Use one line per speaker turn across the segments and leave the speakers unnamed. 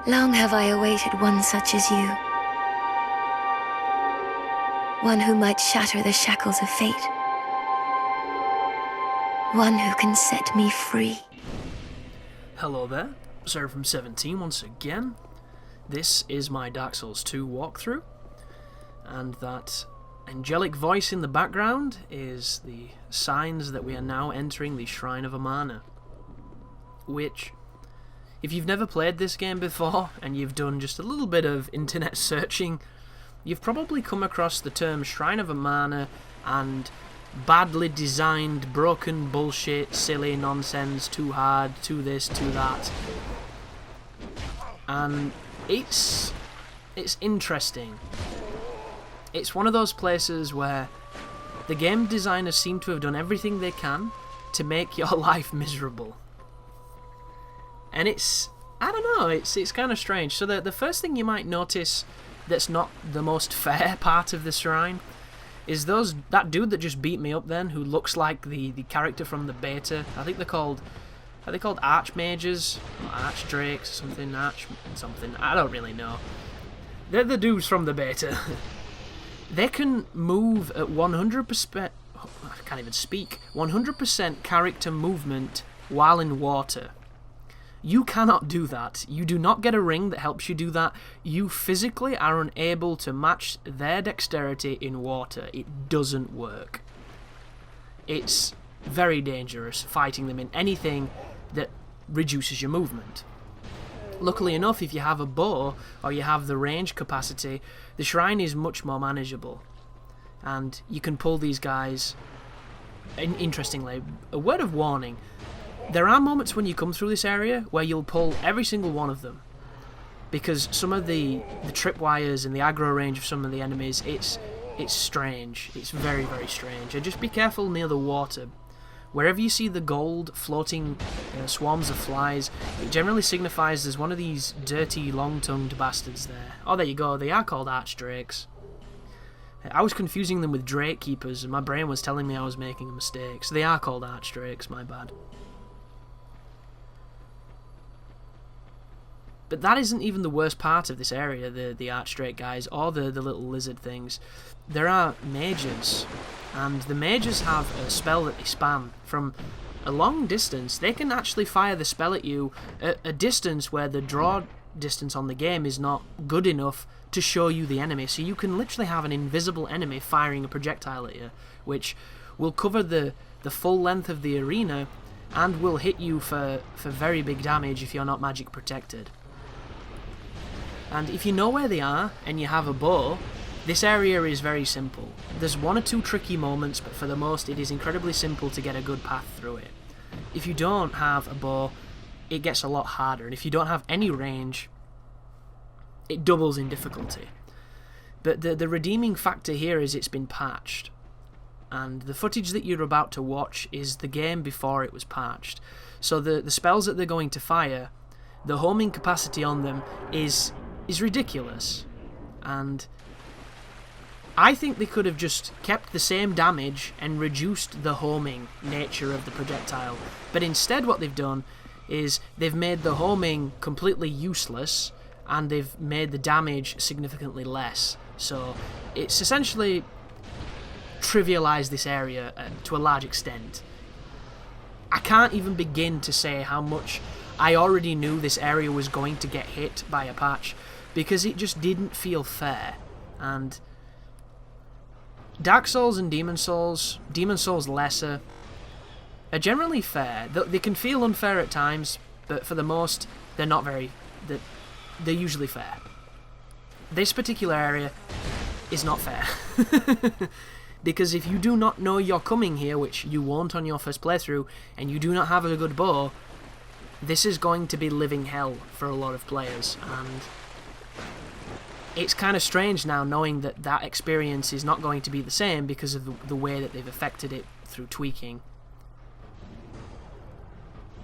Long have I awaited one such as you. One who might shatter the shackles of fate. One who can set me free.
Hello there, Sarah from 17 once again. This is my Dark Souls 2 walkthrough, and that angelic voice in the background is the signs that we are now entering the Shrine of Amana, which, if you've never played this game before and you've done just a little bit of internet searching, you've probably come across the term Shrine of Amana and badly designed, broken bullshit, silly nonsense, too hard, too this, too that. And it's interesting. It's one of those places where the game designers seem to have done everything they can to make your life miserable. And I don't know, it's kind of strange. So the first thing you might notice that's not the most fair part of the shrine is that dude that just beat me up then, who looks like the character from the beta. I think they're called Archmages, or Archdrakes, something, I don't really know. They're the dudes from the beta. They can move at 100%, I can't even speak, 100% character movement while in water. You cannot do that. You do not get a ring that helps you do that. You physically are unable to match their dexterity in water. It doesn't work. It's very dangerous fighting them in anything that reduces your movement. Luckily enough, if you have a bow or you have the range capacity, the shrine is much more manageable. And you can pull these guys. Interestingly, a word of warning, there are moments when you come through this area where you'll pull every single one of them, because some of the tripwires and the aggro range of some of the enemies, it's strange. It's very, very strange. And just be careful near the water. Wherever you see the gold floating swarms of flies, it generally signifies there's one of these dirty, long-tongued bastards there. Oh, there you go. They are called Archdrakes. I was confusing them with Drake Keepers, and my brain was telling me I was making a mistake. So they are called Archdrakes, my bad. But that isn't even the worst part of this area, the Archdrake guys, or the little lizard things. There are mages, and the mages have a spell that they spam. From a long distance, they can actually fire the spell at you at a distance where the draw distance on the game is not good enough to show you the enemy. So you can literally have an invisible enemy firing a projectile at you, which will cover the full length of the arena and will hit you for very big damage if you're not magic protected. And if you know where they are, and you have a bow, this area is very simple. There's one or two tricky moments, but for the most, it is incredibly simple to get a good path through it. If you don't have a bow, it gets a lot harder, and if you don't have any range, it doubles in difficulty. But the redeeming factor here is it's been patched, and the footage that you're about to watch is the game before it was patched. So the spells that they're going to fire, the homing capacity on them is ridiculous, and I think they could have just kept the same damage and reduced the homing nature of the projectile, but instead what they've done is they've made the homing completely useless and they've made the damage significantly less. So it's essentially trivialized this area to a large extent. I can't even begin to say how much I already knew this area was going to get hit by a patch, because it just didn't feel fair. And Dark Souls and Demon Souls lesser, are generally fair. They can feel unfair at times, but for the most, they're not very... They're usually fair. This particular area is not fair. Because if you do not know you're coming here, which you won't on your first playthrough, and you do not have a good bow, this is going to be living hell for a lot of players, and it's kind of strange now knowing that experience is not going to be the same because of the way that they've affected it through tweaking.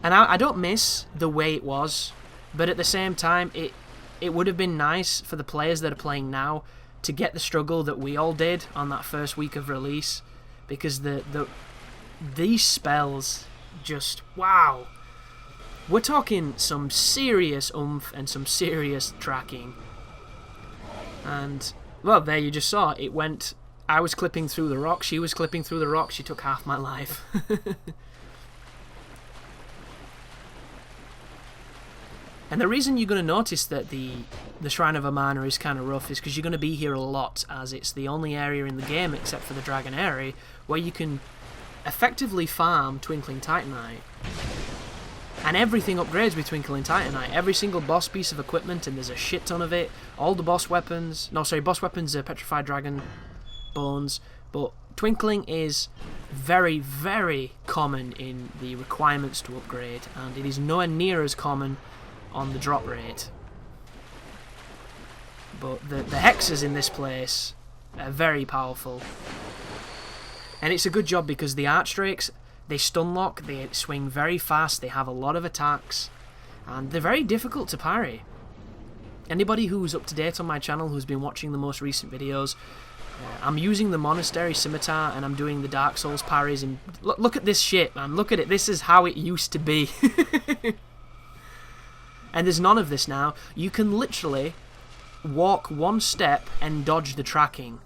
And I don't miss the way it was, but at the same time, it would have been nice for the players that are playing now to get the struggle that we all did on that first week of release, because these spells just, wow. We're talking some serious oomph and some serious tracking. And, well, there you just saw. It went... I was clipping through the rock, she was clipping through the rock, she took half my life. And the reason you're going to notice that the Shrine of Amana is kind of rough is because you're going to be here a lot, as it's the only area in the game, except for the Dragon area, where you can effectively farm Twinkling Titanite. And everything upgrades with Twinkling Titanite. Every single boss piece of equipment, and there's a shit ton of it. All the boss weapons... No, sorry, boss weapons are Petrified Dragon bones, but Twinkling is very, very common in the requirements to upgrade, and it is nowhere near as common on the drop rate. But the hexes in this place are very powerful. And it's a good job because the Archdrakes, they stun lock, they swing very fast, they have a lot of attacks, and they're very difficult to parry. Anybody who's up to date on my channel, who's been watching the most recent videos, I'm using the Monastery Scimitar and I'm doing the Dark Souls parries, and look at this shit, man, look at it, this is how it used to be. And there's none of this now. You can literally walk one step and dodge the tracking.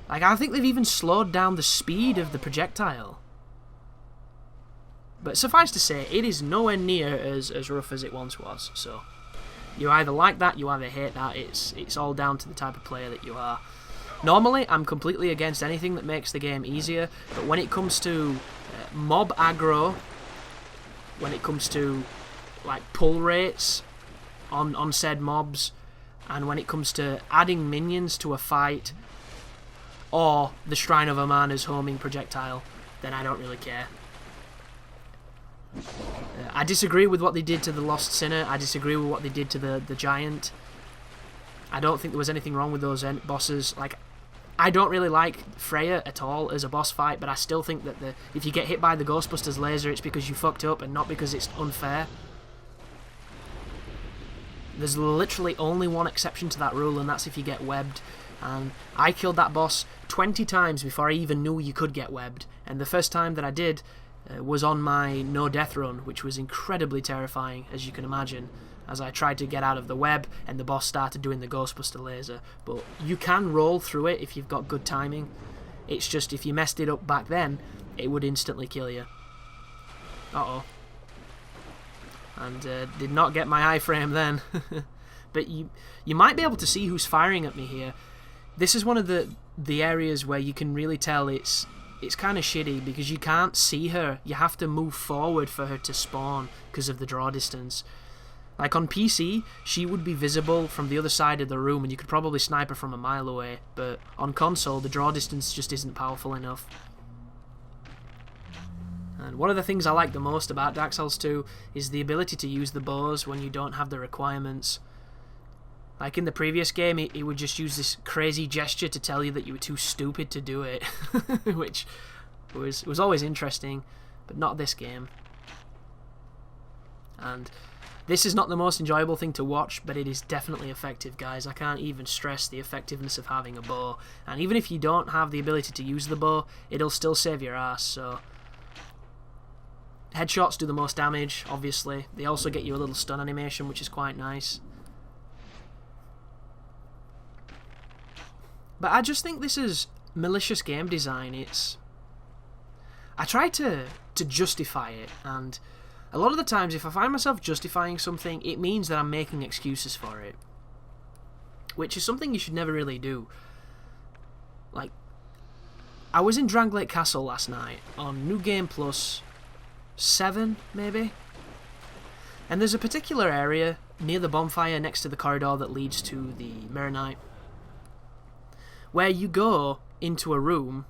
Like, I think they've even slowed down the speed of the projectile. But suffice to say, it is nowhere near as rough as it once was. So, you either like that, you either hate that. It's all down to the type of player that you are. Normally, I'm completely against anything that makes the game easier. But when it comes to mob aggro, when it comes to like pull rates on said mobs, and when it comes to adding minions to a fight, or the Shrine of Amana's homing projectile, then I don't really care. I disagree with what they did to the Lost Sinner, I disagree with what they did to the Giant. I don't think there was anything wrong with those bosses. Like, I don't really like Freya at all as a boss fight, but I still think that if you get hit by the Ghostbusters laser, it's because you fucked up and not because it's unfair. There's literally only one exception to that rule, and that's if you get webbed. And I killed that boss 20 times before I even knew you could get webbed. And the first time that I did was on my no-death run, which was incredibly terrifying, as you can imagine, as I tried to get out of the web and the boss started doing the Ghostbuster laser. But you can roll through it if you've got good timing. It's just if you messed it up back then, it would instantly kill you. Uh-oh. And did not get my iframe then. But you might be able to see who's firing at me here. This is one of the areas where you can really tell it's kind of shitty, because you can't see her. You have to move forward for her to spawn because of the draw distance. Like on PC, she would be visible from the other side of the room and you could probably snipe her from a mile away, but on console the draw distance just isn't powerful enough. And one of the things I like the most about Dark Souls 2 is the ability to use the bows when you don't have the requirements. Like in the previous game, it would just use this crazy gesture to tell you that you were too stupid to do it, which was always interesting, but not this game. And this is not the most enjoyable thing to watch, but it is definitely effective, guys. I can't even stress the effectiveness of having a bow. And even if you don't have the ability to use the bow, it'll still save your ass, so... Headshots do the most damage, obviously. They also get you a little stun animation, which is quite nice. But I just think this is malicious game design. I try to justify it, and a lot of the times if I find myself justifying something, it means that I'm making excuses for it. Which is something you should never really do. Like, I was in Drangleic Castle last night on New Game Plus 7, maybe? And there's a particular area near the bonfire next to the corridor that leads to the Mirror Knight, where you go into a room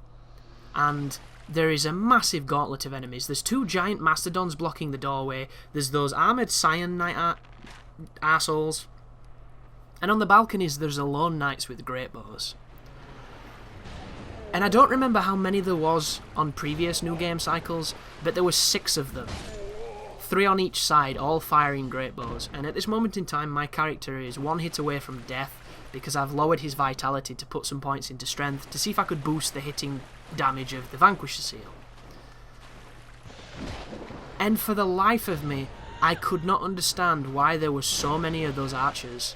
and there is a massive gauntlet of enemies. There's 2 giant mastodons blocking the doorway, there's those armoured Scion Knight arseholes, and on the balconies there's Alone Knights with great bows. And I don't remember how many there was on previous New Game cycles, but there were 6 of them. 3 on each side, all firing great bows. And at this moment in time, my character is 1 hit away from death, because I've lowered his vitality to put some points into strength, to see if I could boost the hitting damage of the Vanquisher Seal. And for the life of me, I could not understand why there were so many of those archers.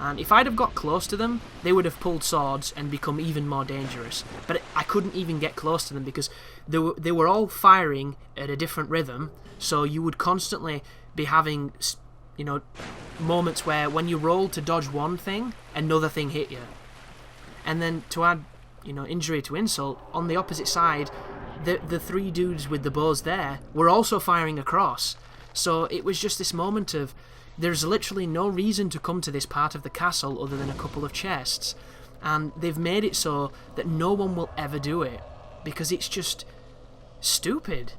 And if I'd have got close to them, they would have pulled swords and become even more dangerous. But I couldn't even get close to them because they were all firing at a different rhythm, so you would constantly be having, you know, moments where when you rolled to dodge one thing, another thing hit you. And then to add, you know, injury to insult, on the opposite side, the three dudes with the bows there were also firing across. So it was just this moment of, there's literally no reason to come to this part of the castle other than a couple of chests. And they've made it so that no one will ever do it, because it's just stupid.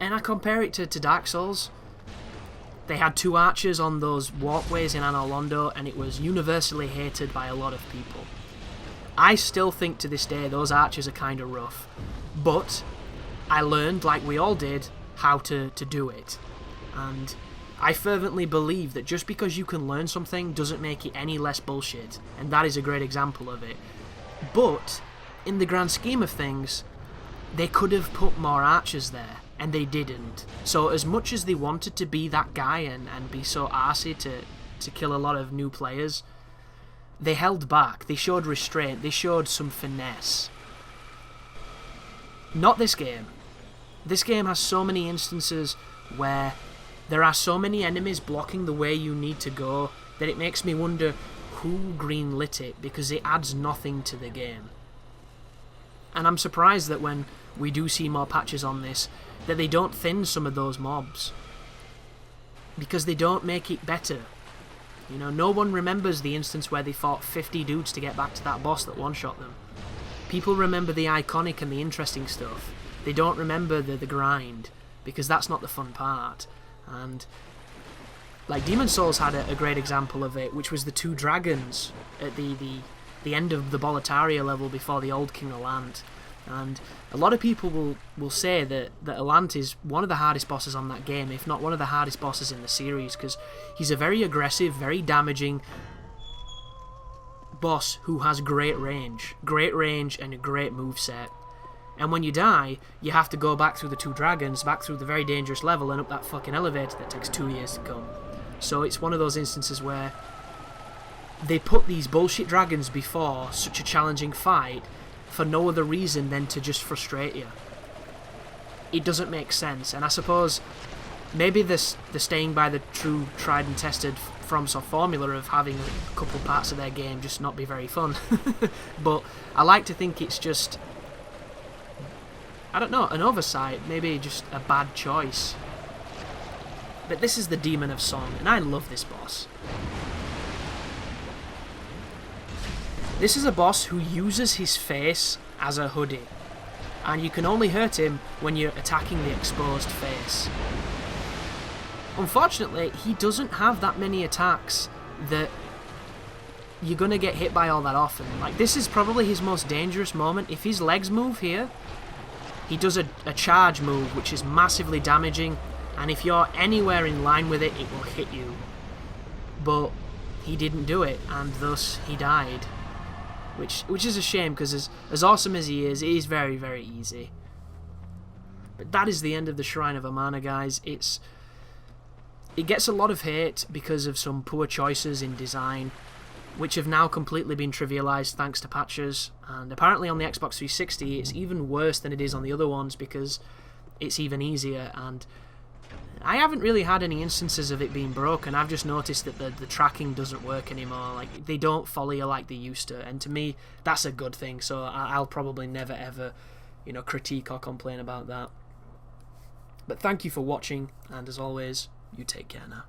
And I compare it to Dark Souls. They had 2 archers on those walkways in Anor Londo, and it was universally hated by a lot of people. I still think to this day those archers are kind of rough. But I learned, like we all did, how to do it. And I fervently believe that just because you can learn something doesn't make it any less bullshit, and that is a great example of it. But, in the grand scheme of things, they could have put more archers there, and they didn't. So as much as they wanted to be that guy and be so arsey to kill a lot of new players, they held back, they showed restraint, they showed some finesse. Not this game. This game has so many instances where there are so many enemies blocking the way you need to go that it makes me wonder who greenlit it, because it adds nothing to the game. And I'm surprised that when we do see more patches on this, that they don't thin some of those mobs, because they don't make it better. You know, no one remembers the instance where they fought 50 dudes to get back to that boss that one-shot them. People remember the iconic and the interesting stuff. They don't remember the grind, because that's not the fun part. And like Demon Souls had a great example of it, which was the 2 dragons at the end of the Boletaria level before the Old King Alant. And a lot of people will say that Alant is one of the hardest bosses on that game, if not one of the hardest bosses in the series, because he's a very aggressive, very damaging boss who has great range and a great moveset. And when you die, you have to go back through the 2 dragons, back through the very dangerous level and up that fucking elevator that takes 2 years to come. So it's one of those instances where they put these bullshit dragons before such a challenging fight for no other reason than to just frustrate you. It doesn't make sense, and I suppose maybe they're staying by the true tried and tested FromSoft formula of having a couple parts of their game just not be very fun. But I like to think it's just, I don't know, an oversight, maybe just a bad choice. But this is the Demon of Song, and I love this boss. This is a boss who uses his face as a hoodie, and you can only hurt him when you're attacking the exposed face. Unfortunately, he doesn't have that many attacks that you're going to get hit by all that often. Like, this is probably his most dangerous moment. If his legs move here, he does a charge move, which is massively damaging, and if you're anywhere in line with it, it will hit you. But he didn't do it, and thus he died. Which is a shame, because as awesome as he is, it is very, very easy. But that is the end of the Shrine of Amana, guys. It gets a lot of hate because of some poor choices in design, which have now completely been trivialized thanks to patches. And apparently on the Xbox 360, it's even worse than it is on the other ones because it's even easier. And I haven't really had any instances of it being broken. I've just noticed that the tracking doesn't work anymore. Like, they don't follow you like they used to, and to me, that's a good thing. So I'll probably never ever, critique or complain about that. But thank you for watching, and as always, you take care now.